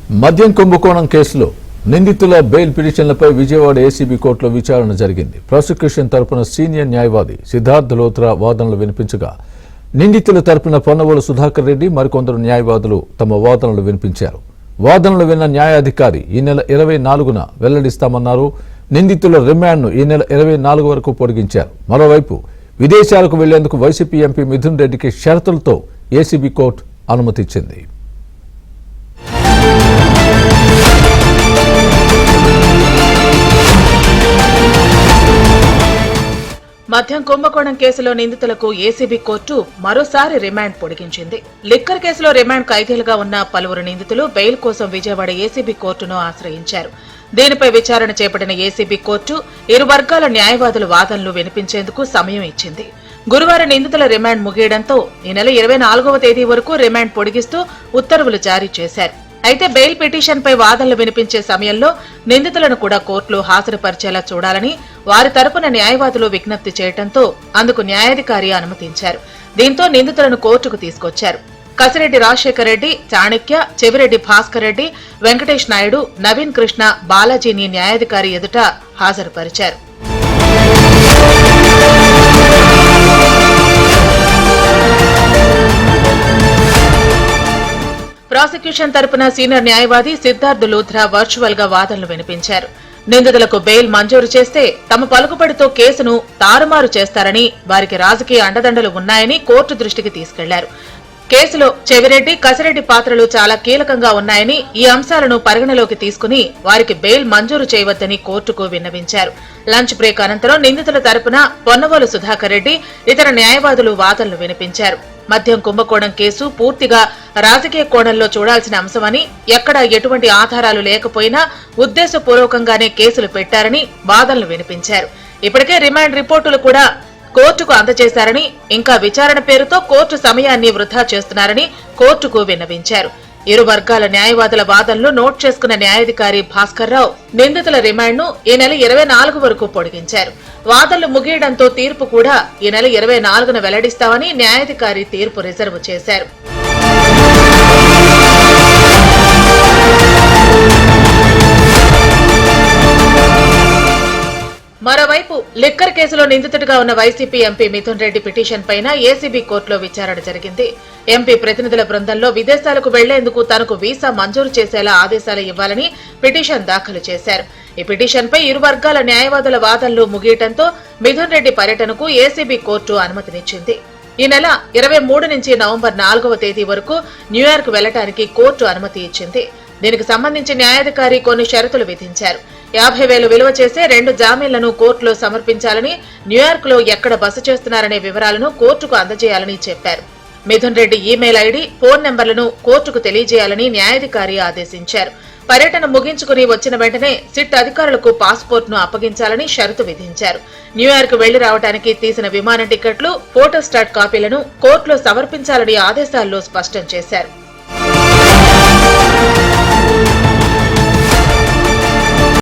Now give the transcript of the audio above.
మద్యం కుంభకోణం కేసులో నిందితుల బెయిల్ పిటిషన్లపై విజయవాడ ఏసీబీ కోర్టులో విచారణ జరిగింది. ప్రాసిక్యూషన్ తరపున సీనియర్ న్యాయవాది సిద్ధార్థ్ లోత్రా వాదనలు వినిపించగా నిందితుల తరపున పొన్నవోలు సుధాకర్ రెడ్డి మరికొందరు న్యాయవాదులు తమ వాదనలు వినిపించారు. వాదనలు విన్న న్యాయాధికారి ఈ నెల 24న వెల్లడిస్తామన్నారు. నిందితుల రిమాండ్ను ఈ నెల 24 వరకు పొడిగించారు. మరోవైపు విదేశాలకు వెళ్లేందుకు వైసీపీ ఎంపీ మిథున్ రెడ్డికి షరతులతో ఏసీబీ కోర్టు అనుమతిచ్చింది. మద్యం కుంభకోణం కేసులో నిందితులకు ఏసీబీ కోర్టు మరోసారి రిమాండ్ పొడిగించింది. లిక్కర్ కేసులో రిమాండ్ ఖైదీలుగా ఉన్న పలువురు నిందితులు బెయిల్ కోసం విజయవాడ ఏసీబీ కోర్టును ఆశ్రయించారు. దీనిపై విచారణ చేపట్టిన ఏసీబీ కోర్టు ఇరు వర్గాల న్యాయవాదుల వాదనలు వినిపించేందుకు సమయం ఇచ్చింది. గురువారం నిందితుల రిమాండ్ ముగియడంతో ఈ నెల 24వ తేదీ వరకు రిమాండ్ పొడిగిస్తూ ఉత్తర్వులు జారీ చేశారు. అయితే బెయిల్ పిటిషన్ పై వాదనలు వినిపించే సమయంలో నిందితులను కూడా కోర్టులో హాజరుపరిచేలా చూడాలని వారి తరపున న్యాయవాదులు విజ్ఞప్తి చేయడంతో అందుకు న్యాయాధికారి అనుమతించారు. దీంతో నిందితులను కోర్టుకు తీసుకొచ్చారు. కసిరెడ్డి రాజశేఖర్ రెడ్డి, చాణక్య, చెవిరెడ్డి భాస్కర్ రెడ్డి, వెంకటేష్ నాయుడు, నవీన్ కృష్ణ, బాలాజీని న్యాయాధికారి ఎదుట హాజరుపరిచారు. ప్రాసిక్యూషన్ తరపున సీనియర్ న్యాయవాది సిద్ధార్థ్ లోత్రా వర్చువల్ గా వాదనలు వినిపించారు. నిందితులకు బెయిల్ మంజూరు చేస్తే తమ పలుకుబడితో కేసును తారుమారు చేస్తారని, వారికి రాజకీయ అండదండలు ఉన్నాయని కోర్టు దృష్టికి తీసుకెళ్లారు. కేసులో చెవిరెడ్డి, కసిరెడ్డి పాత్రలు చాలా కీలకంగా ఉన్నాయని, ఈ అంశాలను పరిగణలోకి తీసుకుని వారికి బెయిల్ మంజూరు చేయవద్దని కోర్టుకు విన్నవించారు. లంచ్ బ్రేక్ అనంతరం నిందితుల తరపున పొన్నవోలు సుధాకర్ రెడ్డి, ఇతర న్యాయవాదులు వాదనలు వినిపించారు. మద్యం కుంభకోణం కేసు పూర్తిగా రాజకీయ కోణంలో చూడాల్సిన అంశమని, ఎక్కడా ఎటువంటి ఆధారాలు లేకపోయినా ఉద్దేశపూర్వకంగానే కేసులు పెట్టారని వాదనలు వినిపించారు. ఇప్పటికే రిమాండ్ రిపోర్టులు కూడా కోర్టుకు అందజేశారని, ఇంకా విచారణ పేరుతో కోర్టు సమయాన్ని వృధా చేస్తున్నారని కోర్టుకు విన్నవించారు. ఇరు వర్గాల న్యాయవాదుల వాదనలు నోట్ చేసుకున్న న్యాయాధికారి భాస్కర్ రావు నిందితుల రిమాండ్ను ఈ నెల 24 వరకు పొడిగించారు. వాదనలు ముగియడంతో తీర్పు కూడా ఈ నెల 24న వెల్లడిస్తామని న్యాయాధికారి తీర్పు రిజర్వ్ చేశారు. మరోవైపు లిక్కర్ కేసులో నిందితుడిగా ఉన్న YCP MP Mithun Reddy petition పైన ఏసీబీ కోర్టులో విచారణ జరిగింది. ఎంపీ ప్రతినిధుల బృందంలో విదేశాలకు వెళ్లేందుకు తనకు వీసా మంజూరు చేసేలా ఆదేశాలు ఇవ్వాలని పిటిషన్ దాఖలు చేశారు. ఈ పిటిషన్ పై ఇరు వర్గాల న్యాయవాదుల వాదనలు ముగియటంతో మిథున్ రెడ్డి పర్యటనకు ఏసీబీ కోర్టు అనుమతినిచ్చింది. ఈ నెల 23 నుంచి నవంబర్ 4వ తేదీ వరకు న్యూయార్క్ వెళ్లడానికి కోర్టు అనుమతి ఇచ్చింది. దీనికి సంబంధించి న్యాయాధికారి కొన్ని షరతులు విధించారు. 50,000 విలువ చేసే 2 జామీన్లను కోర్టులో సమర్పించాలని, న్యూయార్క్ లో ఎక్కడ బస చేస్తున్నారనే వివరాలను కోర్టుకు అందజేయాలని చెప్పారు. Mithun Reddy email ID, phone నెంబర్లను కోర్టుకు తెలియజేయాలని న్యాయాధికారి ఆదేశించారు. పర్యటన ముగించుకుని వచ్చిన వెంటనే సిట్ అధికారులకు పాస్పోర్ట్ ను అప్పగించాలని షరతు విధించారు. న్యూయార్క్ వెళ్లి రావడానికి తీసిన విమాన టికెట్లు, ఫోటోస్టాట్ కాపీలను కోర్టులో సమర్పించాలని ఆదేశాల్లో స్పష్టం చేశారు.